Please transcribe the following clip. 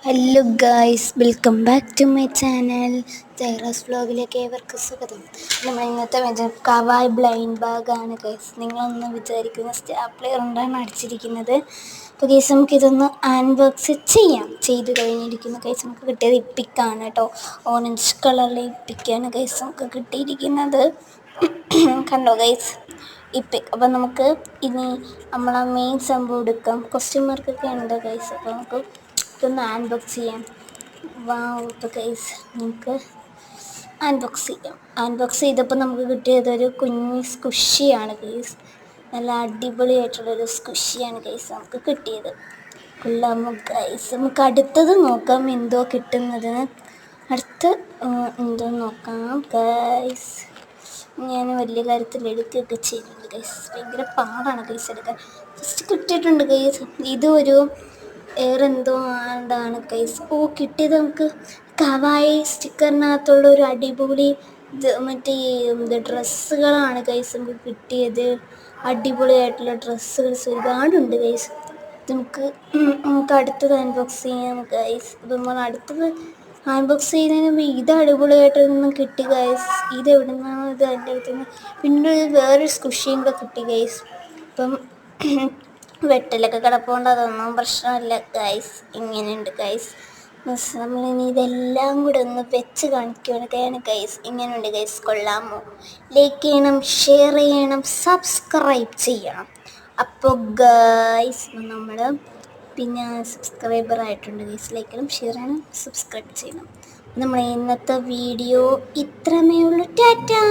Hello guys, welcome back to my channel. ജൈറാസ് വ്ലോഗിലേക്ക് ഏവർക്കും സ്വാഗതം. നമ്മൾ ഇന്നത്തെ കവായ് ബ്ലൈൻഡ് ബാഗാണ് ഗൈസ്. നിങ്ങളൊന്ന് വിചാരിക്കുന്ന സ്റ്റാപ്ലെയർ കൊണ്ടാണ് അടിച്ചിരിക്കുന്നത്. അപ്പോൾ ഗൈസ് നമുക്കിതൊന്ന് അൺബോക്സ് ചെയ്ത് കഴിഞ്ഞിരിക്കുന്നു ഗൈസ്. നമുക്ക് കിട്ടിയത് ഇപ്പിക്കാണ് കേട്ടോ. ഓറഞ്ച് കളറിലെ ഇപ്പിക്കാണ് ഗൈസ് നമുക്ക് കിട്ടിയിരിക്കുന്നത്. കണ്ടോ ഗൈസ്, ഇപ്പിക്ക്. അപ്പം നമുക്ക് ഇനി നമ്മളെ മെയിൻ സംഭവം എടുക്കാം. ക്വസ്റ്റ്യൻ മാർക്കൊക്കെ ഉണ്ട് ഗൈസ്. അപ്പോൾ നമുക്ക് ഇതൊന്ന് അൺബോക്സ് ചെയ്യാം. ഇപ്പോൾ ഗൈസ് നമുക്ക് അൺബോക്സ് ചെയ്തപ്പോൾ നമുക്ക് കിട്ടിയത് ഒരു കുഞ്ഞ് സ്കുഷിയാണ് ഗൈസ്. നല്ല അടിപൊളിയായിട്ടുള്ളൊരു സ്കുഷിയാണ് ഗൈസ് നമുക്ക് കിട്ടിയത്. കൊള്ളാമോ ഗൈസ്? നമുക്ക് അടുത്തത് നോക്കാം എന്തോ കിട്ടുന്നതിന്. എന്തോ നോക്കാം ഗൈസ്. ഞാൻ വലിയ കാര്യത്തിൽ എടുക്കുകയൊക്കെ ചെയ്യുന്നുണ്ട് ഗൈസ്. ഭയങ്കര പാടാണ് ഗൈസ് എടുക്കാൻ. ഫസ്റ്റ് കിട്ടിയിട്ടുണ്ട് ഗൈസ്. ഇതൊരു എന്തോ ആണ്ടാണ് ഗൈസ്. കിട്ടിയത് നമുക്ക് കവായി സ്റ്റിക്കറിനകത്തുള്ള ഒരു അടിപൊളി മറ്റേ ഡ്രസ്സുകളാണ് ഗൈസ് നമുക്ക് കിട്ടിയത്. അടിപൊളിയായിട്ടുള്ള ഡ്രസ്സുകൾ ഒരുപാടുണ്ട് ഗൈസ്. നമുക്ക് അടുത്തത് അൺബോക്സ് ചെയ്യാം ഗൈസ്. അപ്പം നമ്മൾ അടുത്തത് അൺബോക്സ് ചെയ്യുന്നതിന് മുമ്പ് ഇത് അടിപൊളിയായിട്ടൊന്നും കിട്ടി ഗൈസ്. ഇത് എവിടെ നിന്നാണ് ഇത് എൻ്റെ അടുത്ത് നിന്ന്. പിന്നെ വേറൊരു സ്കുഷിയും കൂടെ കിട്ടി ഗൈസ്. അപ്പം വെട്ടലൊക്കെ കിടപ്പുണ്ട്, അതൊന്നും പ്രശ്നമില്ല ഗൈസ്. ഇങ്ങനെയുണ്ട് ഗൈസ്. നമ്മളിനി ഇതെല്ലാം കൂടെ ഒന്ന് വെച്ച് കാണിക്കുകയാണ് ഗൈസ്. ഇങ്ങനെയുണ്ട് ഗൈസ്. കൊള്ളാമോ? ലൈക്ക് ചെയ്യണം, ഷെയർ ചെയ്യണം, സബ്സ്ക്രൈബ് ചെയ്യണം. അപ്പോൾ ഗൈസ് നമ്മൾ പിന്നെ സബ്സ്ക്രൈബർ ആയിട്ടുണ്ട് ഗൈസ്. ലൈക്ക് ചെയ്യണം, ഷെയർ ചെയ്യണം, സബ്സ്ക്രൈബ് ചെയ്യണം. നമ്മൾ ഇന്നത്തെ വീഡിയോ ഇത്രമേ ഉള്ളൂ. ടാറ്റാ.